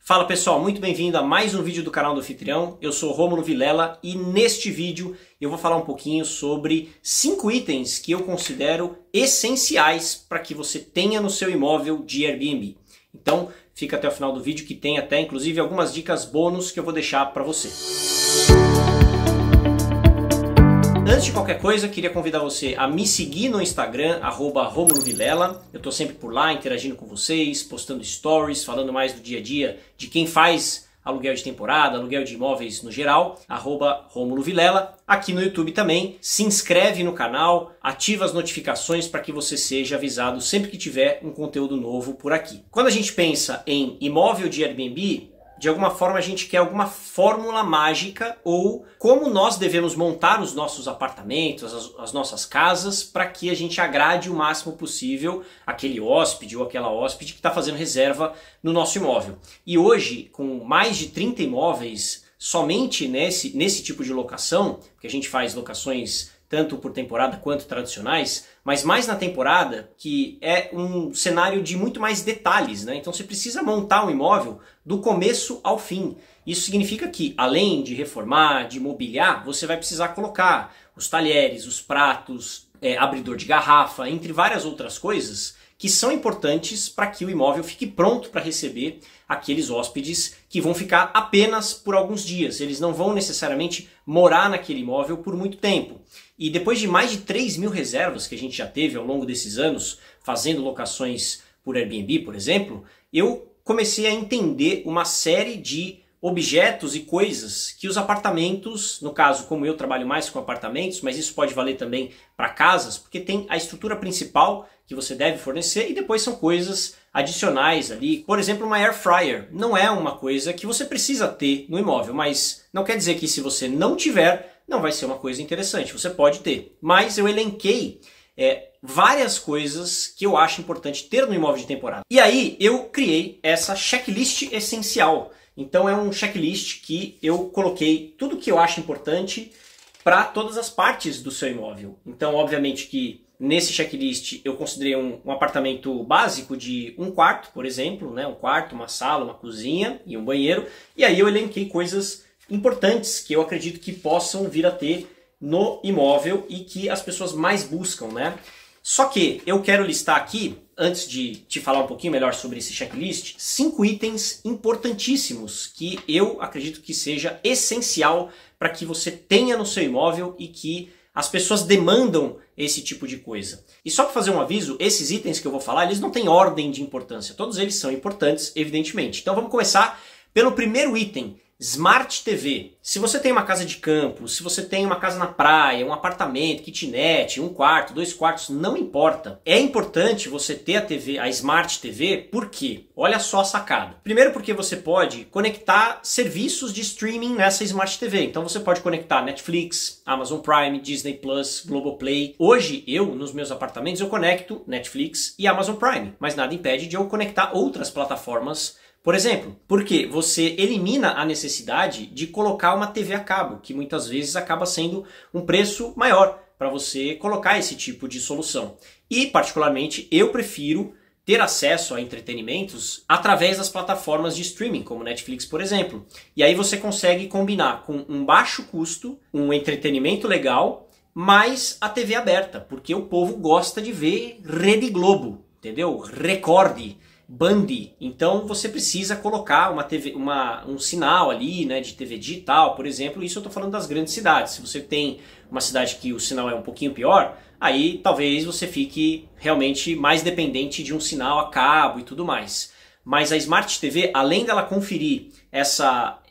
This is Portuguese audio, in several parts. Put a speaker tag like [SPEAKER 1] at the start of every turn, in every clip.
[SPEAKER 1] Fala pessoal, muito bem-vindo a mais um vídeo do canal do Anfitrião. Eu sou Rômulo Vilela e neste vídeo eu vou falar um pouquinho sobre 5 itens que eu considero essenciais para que você tenha no seu imóvel de Airbnb. Então fica até o final do vídeo que tem até inclusive algumas dicas bônus que eu vou deixar para você. Antes de qualquer coisa, queria convidar você a me seguir no Instagram, @RômuloVilela. Eu estou sempre por lá, interagindo com vocês, postando stories, falando mais do dia a dia de quem faz aluguel de temporada, aluguel de imóveis no geral, @RômuloVilela. Aqui no YouTube também, se inscreve no canal, ativa as notificações para que você seja avisado sempre que tiver um conteúdo novo por aqui. Quando a gente pensa em imóvel de Airbnb, de alguma forma a gente quer alguma fórmula mágica ou como nós devemos montar os nossos apartamentos, as nossas casas, para que a gente agrade o máximo possível aquele hóspede ou aquela hóspede que está fazendo reserva no nosso imóvel. E hoje, com mais de 30 imóveis somente nesse tipo de locação, porque a gente faz locações tanto por temporada quanto tradicionais, mas mais na temporada, que é um cenário de muito mais detalhes, né? Então você precisa montar um imóvel do começo ao fim. Isso significa que, além de reformar, de mobiliar, você vai precisar colocar os talheres, os pratos, abridor de garrafa, entre várias outras coisas que são importantes para que o imóvel fique pronto para receber aqueles hóspedes que vão ficar apenas por alguns dias. Eles não vão necessariamente morar naquele imóvel por muito tempo. E depois de mais de 3.000 reservas que a gente já teve ao longo desses anos, fazendo locações por Airbnb, por exemplo, eu comecei a entender uma série de objetos e coisas que os apartamentos, no caso como eu trabalho mais com apartamentos, mas isso pode valer também para casas, porque tem a estrutura principal que você deve fornecer e depois são coisas adicionais ali. Por exemplo, uma air fryer não é uma coisa que você precisa ter no imóvel, mas não quer dizer que se você não tiver, não vai ser uma coisa interessante, você pode ter. Mas eu elenquei várias coisas que eu acho importante ter no imóvel de temporada. E aí eu criei essa checklist essencial. Então é um checklist que eu coloquei tudo que eu acho importante para todas as partes do seu imóvel. Então obviamente que nesse checklist eu considerei um apartamento básico de um quarto, por exemplo, né? Um quarto, uma sala, uma cozinha e um banheiro. E aí eu elenquei coisas importantes que eu acredito que possam vir a ter no imóvel e que as pessoas mais buscam, né? Só que eu quero listar aqui, antes de te falar um pouquinho melhor sobre esse checklist, 5 itens importantíssimos que eu acredito que seja essencial para que você tenha no seu imóvel e que as pessoas demandam esse tipo de coisa. E só para fazer um aviso, esses itens que eu vou falar, eles não têm ordem de importância. Todos eles são importantes, evidentemente. Então vamos começar pelo primeiro item. Smart TV. Se você tem uma casa de campo, se você tem uma casa na praia, um apartamento, kitnet, um quarto, 2 quartos, não importa. É importante você ter a TV, a Smart TV, por quê? Olha só a sacada. Primeiro porque você pode conectar serviços de streaming nessa Smart TV. Então você pode conectar Netflix, Amazon Prime, Disney Plus, Globoplay. Hoje nos meus apartamentos, eu conecto Netflix e Amazon Prime, mas nada impede de eu conectar outras plataformas. Por exemplo, porque você elimina a necessidade de colocar uma TV a cabo, que muitas vezes acaba sendo um preço maior para você colocar esse tipo de solução. E, particularmente, eu prefiro ter acesso a entretenimentos através das plataformas de streaming, como Netflix, por exemplo. E aí você consegue combinar com um baixo custo, um entretenimento legal, mais a TV aberta, porque o povo gosta de ver Rede Globo, entendeu? Record, Band. Então você precisa colocar uma TV, um sinal ali, né, de TV digital, por exemplo. Isso eu estou falando das grandes cidades. Se você tem uma cidade que o sinal é um pouquinho pior, aí talvez você fique realmente mais dependente de um sinal a cabo e tudo mais. Mas a Smart TV, além dela conferir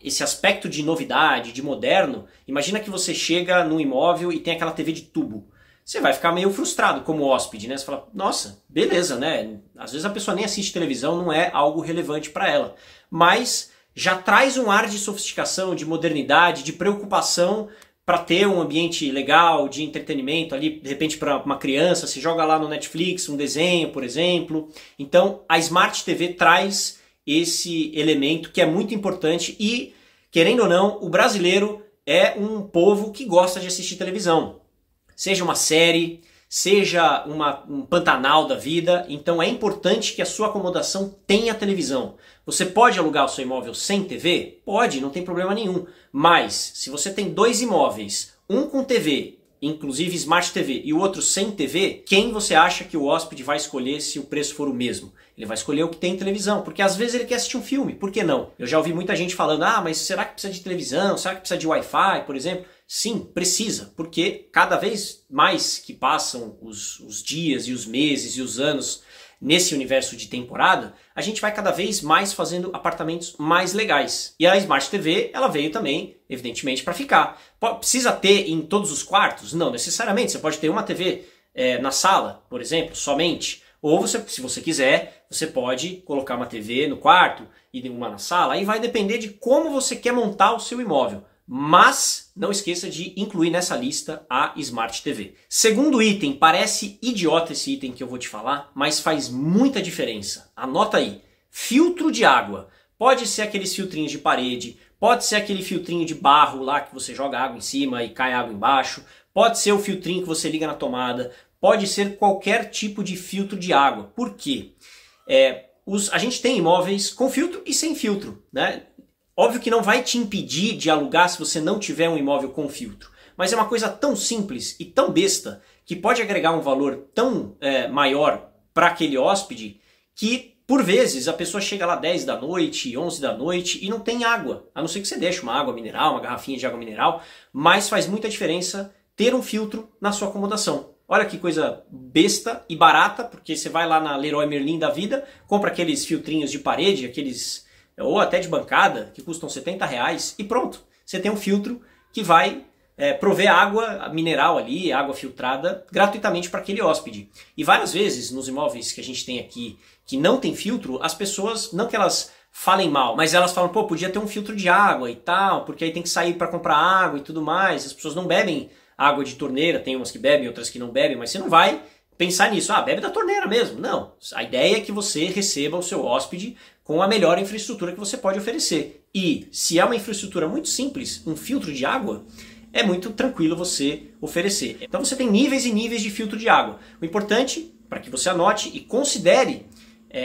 [SPEAKER 1] esse aspecto de novidade, de moderno, imagina que você chega num imóvel e tem aquela TV de tubo. Você vai ficar meio frustrado como hóspede, né? Você fala, nossa, beleza, né? Às vezes a pessoa nem assiste televisão, não é algo relevante para ela. Mas já traz um ar de sofisticação, de modernidade, de preocupação para ter um ambiente legal, de entretenimento ali, de repente para uma criança, se joga lá no Netflix um desenho, por exemplo. Então a Smart TV traz esse elemento que é muito importante e, querendo ou não, o brasileiro é um povo que gosta de assistir televisão. Seja uma série, seja um Pantanal da vida, então é importante que a sua acomodação tenha televisão. Você pode alugar o seu imóvel sem TV? Pode, não tem problema nenhum. Mas, se você tem dois imóveis, um com TV, inclusive Smart TV, e o outro sem TV, quem você acha que o hóspede vai escolher se o preço for o mesmo? Ele vai escolher o que tem televisão, porque às vezes ele quer assistir um filme, por que não? Eu já ouvi muita gente falando, mas será que precisa de televisão? Será que precisa de Wi-Fi, por exemplo? Sim, precisa, porque cada vez mais que passam os dias e os meses e os anos nesse universo de temporada, a gente vai cada vez mais fazendo apartamentos mais legais. E a Smart TV, ela veio também, evidentemente, para ficar. Precisa ter em todos os quartos? Não necessariamente. Você pode ter uma TV na sala, por exemplo, somente. Ou você, se você quiser, você pode colocar uma TV no quarto e uma na sala. Aí vai depender de como você quer montar o seu imóvel. Mas não esqueça de incluir nessa lista a Smart TV. Segundo item, parece idiota esse item que eu vou te falar, mas faz muita diferença. Anota aí, filtro de água. Pode ser aqueles filtrinhos de parede, pode ser aquele filtrinho de barro lá que você joga água em cima e cai água embaixo, pode ser o filtrinho que você liga na tomada, pode ser qualquer tipo de filtro de água. Por quê? A gente tem imóveis com filtro e sem filtro, né? Óbvio que não vai te impedir de alugar se você não tiver um imóvel com filtro. Mas é uma coisa tão simples e tão besta que pode agregar um valor tão maior para aquele hóspede que, por vezes, a pessoa chega lá 10 da noite, 11 da noite e não tem água. A não ser que você deixe uma água mineral, uma garrafinha de água mineral. Mas faz muita diferença ter um filtro na sua acomodação. Olha que coisa besta e barata, porque você vai lá na Leroy Merlin da vida, compra aqueles filtrinhos de parede, ou até de bancada, que custam R$70 e pronto. Você tem um filtro que vai prover água mineral ali, água filtrada, gratuitamente para aquele hóspede. E várias vezes, nos imóveis que a gente tem aqui, que não tem filtro, as pessoas, não que elas falem mal, mas elas falam, pô, podia ter um filtro de água e tal, porque aí tem que sair para comprar água e tudo mais. As pessoas não bebem água de torneira, tem umas que bebem, outras que não bebem, mas você não vai pensar nisso, bebe da torneira mesmo. Não, a ideia é que você receba o seu hóspede com a melhor infraestrutura que você pode oferecer. E se é uma infraestrutura muito simples, um filtro de água, é muito tranquilo você oferecer. Então você tem níveis e níveis de filtro de água. O importante, para que você anote e considere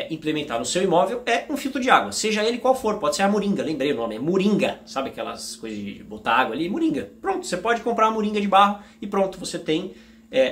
[SPEAKER 1] implementar no seu imóvel, é um filtro de água, seja ele qual for. Pode ser a moringa, lembrei o nome, é moringa. Sabe aquelas coisas de botar água ali? Moringa. Pronto, você pode comprar uma moringa de barro e pronto, você tem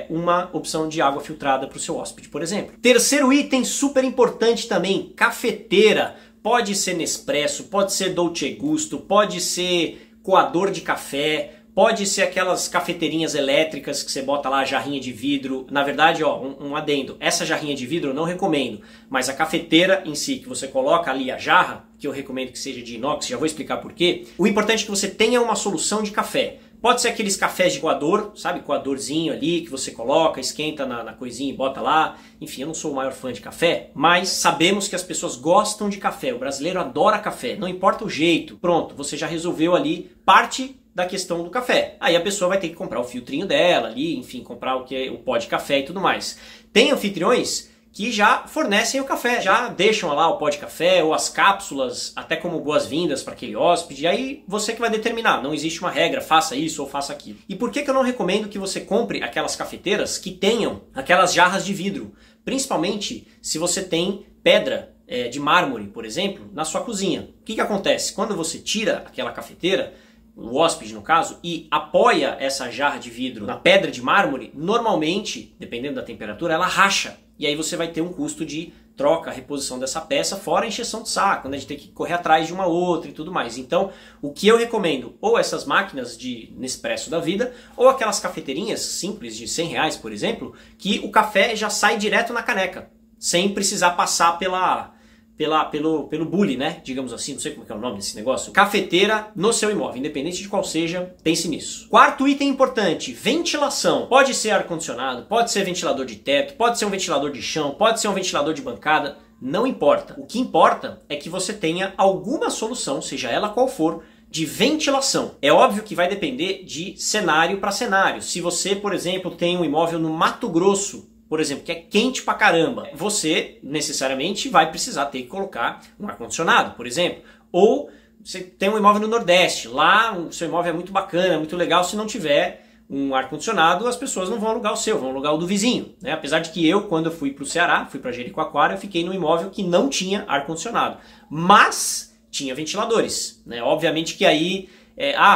[SPEAKER 1] uma opção de água filtrada para o seu hóspede, por exemplo. Terceiro item super importante também, cafeteira. Pode ser Nespresso, pode ser Dolce Gusto, pode ser coador de café, pode ser aquelas cafeteirinhas elétricas que você bota lá a jarrinha de vidro. Na verdade, um adendo, essa jarrinha de vidro eu não recomendo, mas a cafeteira em si, que você coloca ali a jarra, que eu recomendo que seja de inox, já vou explicar por quê. O importante é que você tenha uma solução de café. Pode ser aqueles cafés de coador, sabe? Coadorzinho ali que você coloca, esquenta na coisinha e bota lá. Enfim, eu não sou o maior fã de café, mas sabemos que as pessoas gostam de café. O brasileiro adora café, não importa o jeito. Pronto, você já resolveu ali parte da questão do café. Aí a pessoa vai ter que comprar o filtrinho dela ali, enfim, comprar o pó de café e tudo mais. Tem anfitriões que já fornecem o café, já deixam lá o pó de café ou as cápsulas, até como boas-vindas para aquele hóspede, e aí você que vai determinar, não existe uma regra, faça isso ou faça aquilo. E por que eu não recomendo que você compre aquelas cafeteiras que tenham aquelas jarras de vidro? Principalmente se você tem pedra de mármore, por exemplo, na sua cozinha. O que acontece? Quando você tira aquela cafeteira, o hóspede no caso, e apoia essa jarra de vidro na pedra de mármore, normalmente, dependendo da temperatura, ela racha. E aí você vai ter um custo de troca, reposição dessa peça, fora a encheção de saco, né, de ter que correr atrás de uma outra e tudo mais. Então, o que eu recomendo, ou essas máquinas de Nespresso da vida, ou aquelas cafeteirinhas simples de R$100, por exemplo, que o café já sai direto na caneca, sem precisar passar pelo bule, né? Digamos assim, não sei como é o nome desse negócio. Cafeteira no seu imóvel, independente de qual seja, pense nisso. Quarto item importante, ventilação. Pode ser ar-condicionado, pode ser ventilador de teto, pode ser um ventilador de chão, pode ser um ventilador de bancada, não importa. O que importa é que você tenha alguma solução, seja ela qual for, de ventilação. É óbvio que vai depender de cenário para cenário. Se você, por exemplo, tem um imóvel no Mato Grosso, por exemplo, que é quente pra caramba, você necessariamente vai precisar ter que colocar um ar-condicionado, por exemplo. Ou você tem um imóvel no Nordeste, lá o seu imóvel é muito bacana, muito legal, se não tiver um ar-condicionado, as pessoas não vão alugar o seu, vão alugar o do vizinho, né? Apesar de que eu, quando eu fui para o Ceará, fui para Jericoacoara, eu fiquei num imóvel que não tinha ar-condicionado, mas tinha ventiladores, né? Obviamente que aí,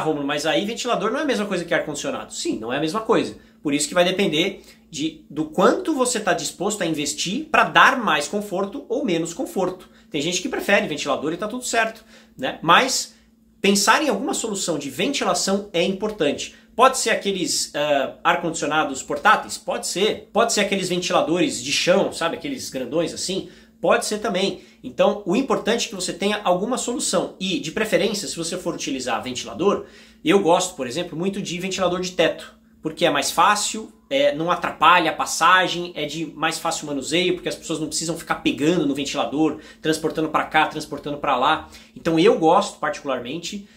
[SPEAKER 1] Rômulo, mas aí ventilador não é a mesma coisa que ar-condicionado. Sim, não é a mesma coisa. Por isso que vai depender do quanto você está disposto a investir para dar mais conforto ou menos conforto. Tem gente que prefere ventilador e está tudo certo, né? Mas pensar em alguma solução de ventilação é importante. Pode ser aqueles ar-condicionados portáteis? Pode ser. Pode ser aqueles ventiladores de chão, sabe? Aqueles grandões assim? Pode ser também. Então, o importante é que você tenha alguma solução. E, de preferência, se você for utilizar ventilador, eu gosto, por exemplo, muito de ventilador de teto. Porque é mais fácil, não atrapalha a passagem, é de mais fácil manuseio, porque as pessoas não precisam ficar pegando no ventilador, transportando para cá, transportando para lá. Então eu gosto particularmente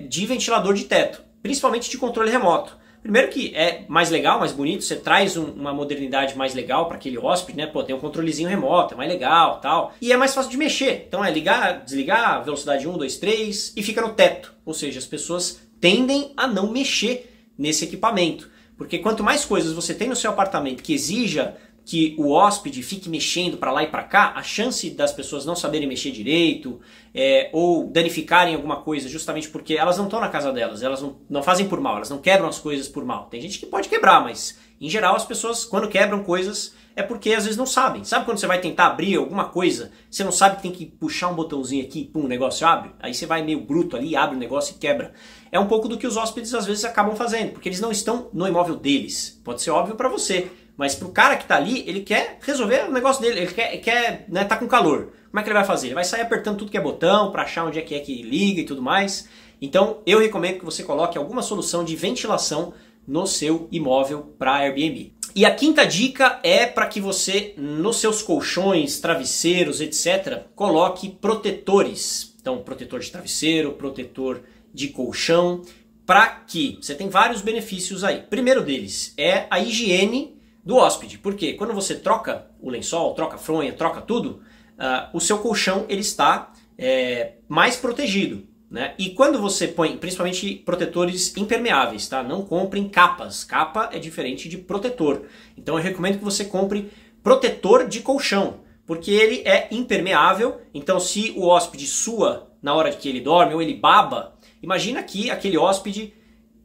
[SPEAKER 1] de ventilador de teto, principalmente de controle remoto. Primeiro que é mais legal, mais bonito, você traz uma modernidade mais legal para aquele hóspede, né? Pô, tem um controlezinho remoto, é mais legal, tal. E é mais fácil de mexer. Então é ligar, desligar, velocidade 1, 2, 3 e fica no teto. Ou seja, as pessoas tendem a não mexer nesse equipamento. Porque quanto mais coisas você tem no seu apartamento que exija que o hóspede fique mexendo para lá e para cá, a chance das pessoas não saberem mexer direito ou danificarem alguma coisa justamente porque elas não estão na casa delas, elas não fazem por mal, elas não quebram as coisas por mal. Tem gente que pode quebrar, mas em geral as pessoas quando quebram coisas é porque às vezes não sabem. Sabe quando você vai tentar abrir alguma coisa, você não sabe que tem que puxar um botãozinho aqui e pum, o negócio abre? Aí você vai meio bruto ali, abre o negócio e quebra. É um pouco do que os hóspedes às vezes acabam fazendo, porque eles não estão no imóvel deles. Pode ser óbvio para você, mas pro cara que tá ali, ele quer resolver o negócio dele, ele quer né, tá com calor. Como é que ele vai fazer? Ele vai sair apertando tudo que é botão para achar onde é que liga e tudo mais. Então eu recomendo que você coloque alguma solução de ventilação no seu imóvel para Airbnb. E a quinta dica é para que você, nos seus colchões, travesseiros, etc., coloque protetores. Então, protetor de travesseiro, protetor de colchão, para que você tem vários benefícios aí. Primeiro deles é a higiene do hóspede. Porque quando você troca o lençol, troca a fronha, troca tudo, o seu colchão ele está mais protegido. Né? E quando você põe, principalmente protetores impermeáveis, tá? Não comprem capas. Capa é diferente de protetor. Então eu recomendo que você compre protetor de colchão, porque ele é impermeável. Então se o hóspede sua na hora que ele dorme ou ele baba, imagina que aquele hóspede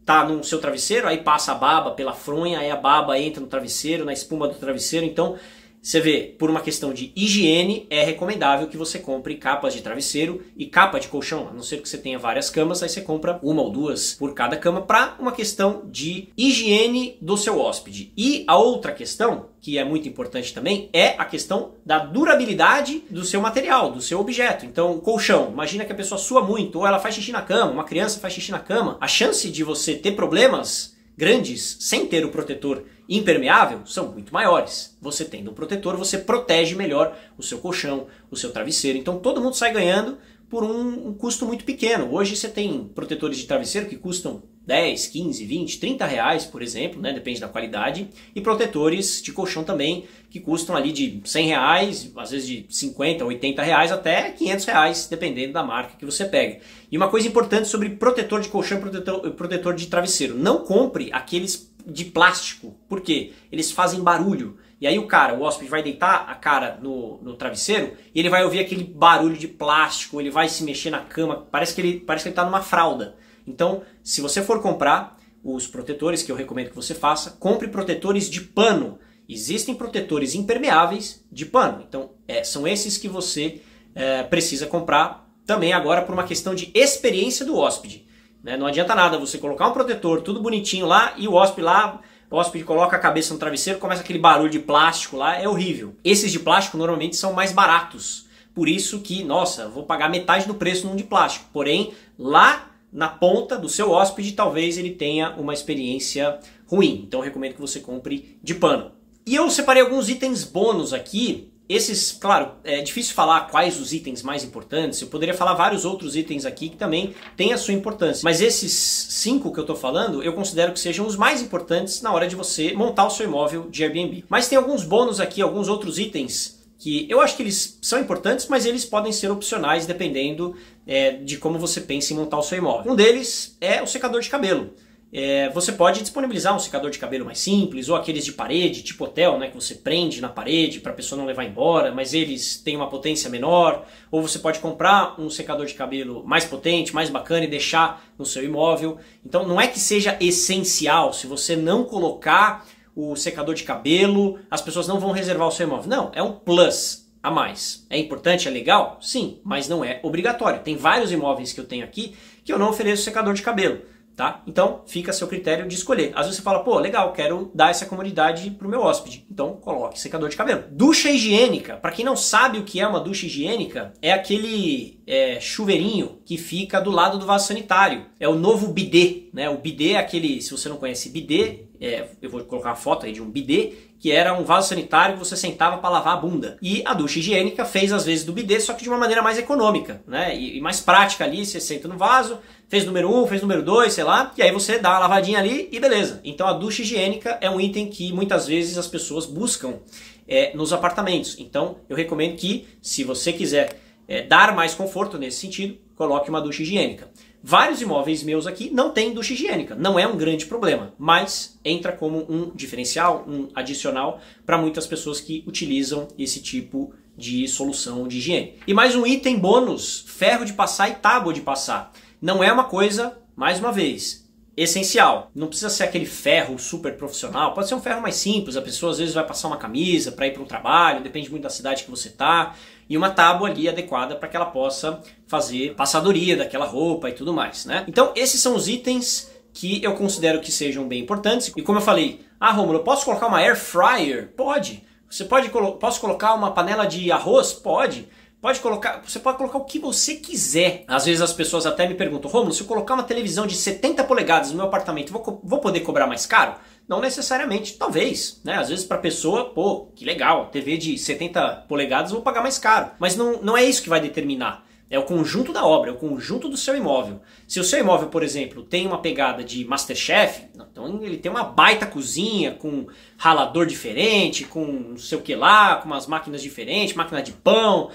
[SPEAKER 1] tá no seu travesseiro, aí passa a baba pela fronha, aí a baba entra no travesseiro, na espuma do travesseiro. Então você vê, por uma questão de higiene, é recomendável que você compre capas de travesseiro e capa de colchão, a não ser que você tenha várias camas, aí você compra uma ou duas por cada cama para uma questão de higiene do seu hóspede. E a outra questão, que é muito importante também, é a questão da durabilidade do seu material, do seu objeto. Então, o colchão, imagina que a pessoa sua muito, ou ela faz xixi na cama, uma criança faz xixi na cama, a chance de você ter problemas grandes sem ter o protetor impermeável são muito maiores. Você tendo um protetor, você protege melhor o seu colchão, o seu travesseiro. Então todo mundo sai ganhando por um custo muito pequeno. Hoje você tem protetores de travesseiro que custam 10, 15, 20, 30 reais, por exemplo, né? Depende da qualidade. E protetores de colchão também, que custam ali de 100 reais, às vezes de 50, 80 reais até 500 reais, dependendo da marca que você pega. E uma coisa importante sobre protetor de colchão e protetor de travesseiro. Não compre aqueles de plástico, porque eles fazem barulho. E aí o hóspede vai deitar a cara no travesseiro e ele vai ouvir aquele barulho de plástico, ele vai se mexer na cama, parece que ele está numa fralda. Então, se você for comprar os protetores, que eu recomendo que você faça, compre protetores de pano. Existem protetores impermeáveis de pano. Então, são esses que você precisa comprar também agora por uma questão de experiência do hóspede. Né? Não adianta nada você colocar um protetor tudo bonitinho lá e o hóspede coloca a cabeça no travesseiro, começa aquele barulho de plástico lá, é horrível. Esses de plástico normalmente são mais baratos. Por isso que, nossa, vou pagar metade do preço num de plástico. Porém, lá na ponta do seu hóspede, talvez ele tenha uma experiência ruim. Então eu recomendo que você compre de pano. E eu separei alguns itens bônus aqui. Esses, claro, é difícil falar quais os itens mais importantes. Eu poderia falar vários outros itens aqui que também têm a sua importância. Mas esses 5 que eu estou falando, eu considero que sejam os mais importantes na hora de você montar o seu imóvel de Airbnb. Mas tem alguns bônus aqui, alguns outros itens que eu acho que eles são importantes, mas eles podem ser opcionais dependendo de como você pensa em montar o seu imóvel. Um deles é o secador de cabelo. você pode disponibilizar um secador de cabelo mais simples, ou aqueles de parede, tipo hotel, né, que você prende na parede para a pessoa não levar embora, mas eles têm uma potência menor. Ou você pode comprar um secador de cabelo mais potente, mais bacana e deixar no seu imóvel. Então não é que seja essencial, se você não colocar o secador de cabelo, as pessoas não vão reservar o seu imóvel. Não, é um plus a mais. É importante, é legal? Sim, mas não é obrigatório. Tem vários imóveis que eu tenho aqui que eu não ofereço secador de cabelo. Tá? Então fica a seu critério de escolher. Às vezes você fala, pô, legal, quero dar essa comodidade pro meu hóspede. Então coloque secador de cabelo. Ducha higiênica. Para quem não sabe o que é uma ducha higiênica, é aquele chuveirinho que fica do lado do vaso sanitário. É o novo bidê, né? O bidê é aquele, se você não conhece bidê, eu vou colocar uma foto aí de um bidê, que era um vaso sanitário que você sentava para lavar a bunda. E a ducha higiênica fez às vezes do bidê, só que de uma maneira mais econômica, né? E mais prática ali, você senta no vaso, fez número 1, fez número 2, sei lá, e aí você dá uma lavadinha ali e beleza. Então a ducha higiênica é um item que muitas vezes as pessoas buscam nos apartamentos. Então eu recomendo que, se você quiser dar mais conforto nesse sentido, coloque uma ducha higiênica. Vários imóveis meus aqui não têm ducha higiênica, não é um grande problema, mas entra como um diferencial, um adicional para muitas pessoas que utilizam esse tipo de solução de higiene. E mais um item bônus, ferro de passar e tábua de passar. Não é uma coisa, mais uma vez, essencial. Não precisa ser aquele ferro super profissional, pode ser um ferro mais simples, a pessoa às vezes vai passar uma camisa para ir para um trabalho, depende muito da cidade que você está. E uma tábua ali adequada para que ela possa fazer passadoria daquela roupa e tudo mais, né? Então esses são os itens que eu considero que sejam bem importantes. E como eu falei, Rômulo, eu posso colocar uma air fryer? Pode. Posso colocar uma panela de arroz? Pode. Você pode colocar o que você quiser. Às vezes as pessoas até me perguntam, Rômulo, se eu colocar uma televisão de 70 polegadas no meu apartamento, vou poder cobrar mais caro? Não necessariamente, talvez, né? Às vezes para a pessoa, pô, que legal, TV de 70 polegadas eu vou pagar mais caro. Mas não é isso que vai determinar. É o conjunto da obra, é o conjunto do seu imóvel. Se o seu imóvel, por exemplo, tem uma pegada de Masterchef, então ele tem uma baita cozinha com ralador diferente, com não sei o que lá, com umas máquinas diferentes, máquina de pão,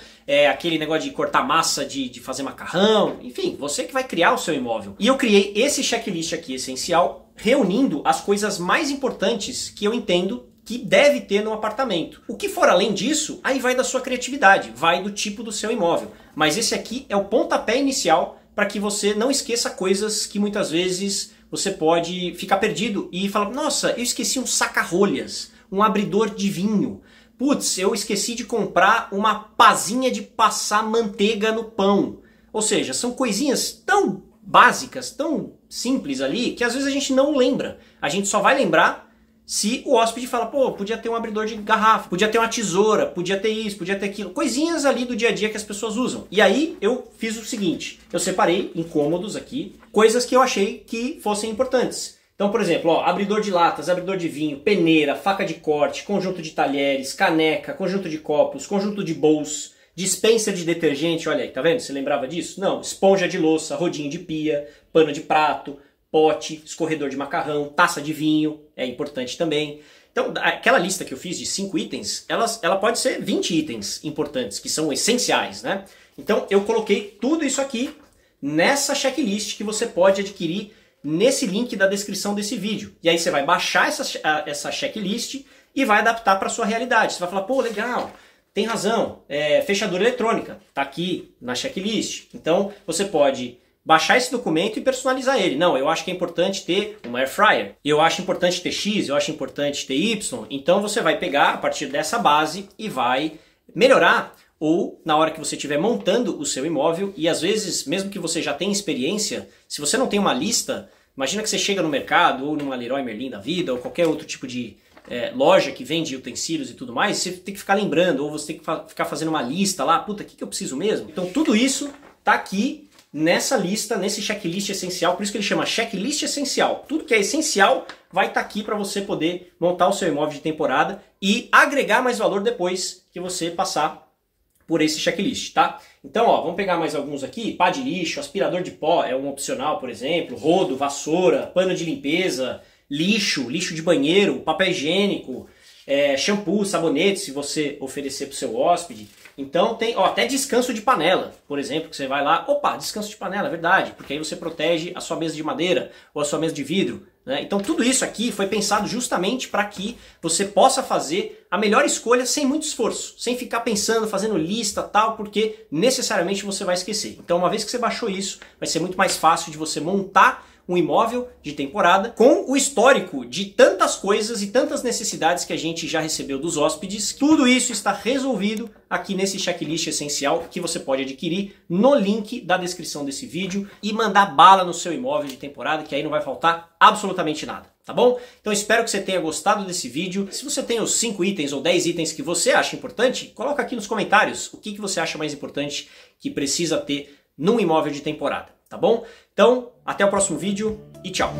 [SPEAKER 1] aquele negócio de cortar massa de fazer macarrão, enfim, você que vai criar o seu imóvel. E eu criei esse checklist aqui essencial, reunindo as coisas mais importantes que eu entendo que deve ter no apartamento. O que for além disso, aí vai da sua criatividade, vai do tipo do seu imóvel. Mas esse aqui é o pontapé inicial para que você não esqueça coisas que muitas vezes você pode ficar perdido e falar, nossa, eu esqueci um saca-rolhas, um abridor de vinho. Putz, eu esqueci de comprar uma pazinha de passar manteiga no pão. Ou seja, são coisinhas tão básicas, tão simples ali, que às vezes a gente não lembra. A gente só vai lembrar se o hóspede fala, pô, podia ter um abridor de garrafa, podia ter uma tesoura, podia ter isso, podia ter aquilo. Coisinhas ali do dia a dia que as pessoas usam. E aí eu fiz o seguinte, eu separei em cômodos aqui, coisas que eu achei que fossem importantes. Então, por exemplo, abridor de latas, abridor de vinho, peneira, faca de corte, conjunto de talheres, caneca, conjunto de copos, conjunto de bowls, dispenser de detergente, olha aí, tá vendo? Você lembrava disso? Não, esponja de louça, rodinho de pia, pano de prato, pote, escorredor de macarrão, taça de vinho, é importante também. Então, aquela lista que eu fiz de 5 itens, ela pode ser 20 itens importantes, que são essenciais, né? Então, eu coloquei tudo isso aqui nessa checklist que você pode adquirir nesse link da descrição desse vídeo. E aí você vai baixar essa checklist e vai adaptar para a sua realidade. Você vai falar, pô, legal, tem razão, fechadura eletrônica, tá aqui na checklist. Então, você pode baixar esse documento e personalizar ele. Não, eu acho que é importante ter uma air fryer. Eu acho importante ter X, eu acho importante ter Y. Então você vai pegar a partir dessa base e vai melhorar. Ou na hora que você estiver montando o seu imóvel, e às vezes, mesmo que você já tenha experiência, se você não tem uma lista, imagina que você chega no mercado, ou numa Leroy Merlin da vida, ou qualquer outro tipo de loja que vende utensílios e tudo mais, você tem que ficar lembrando, ou você tem que ficar fazendo uma lista lá, puta, o que eu preciso mesmo? Então tudo isso tá aqui nessa lista, nesse checklist essencial, por isso que ele chama checklist essencial. Tudo que é essencial vai estar aqui para você poder montar o seu imóvel de temporada e agregar mais valor depois que você passar por esse checklist, tá? Então, vamos pegar mais alguns aqui. Pá de lixo, aspirador de pó é um opcional, por exemplo, rodo, vassoura, pano de limpeza, lixo de banheiro, papel higiênico, shampoo, sabonete, se você oferecer para o seu hóspede. Então tem até descanso de panela, por exemplo, que você vai lá, opa, descanso de panela, é verdade, porque aí você protege a sua mesa de madeira ou a sua mesa de vidro, né? Então tudo isso aqui foi pensado justamente para que você possa fazer a melhor escolha sem muito esforço, sem ficar pensando, fazendo lista tal, porque necessariamente você vai esquecer. Então uma vez que você baixou isso, vai ser muito mais fácil de você montar um imóvel de temporada com o histórico de tantas coisas e tantas necessidades que a gente já recebeu dos hóspedes. Tudo isso está resolvido aqui nesse checklist essencial que você pode adquirir no link da descrição desse vídeo e mandar bala no seu imóvel de temporada, que aí não vai faltar absolutamente nada, tá bom? Então espero que você tenha gostado desse vídeo. Se você tem os 5 itens ou 10 itens que você acha importante, coloca aqui nos comentários o que você acha mais importante que precisa ter num imóvel de temporada, tá bom? Então, até o próximo vídeo e tchau!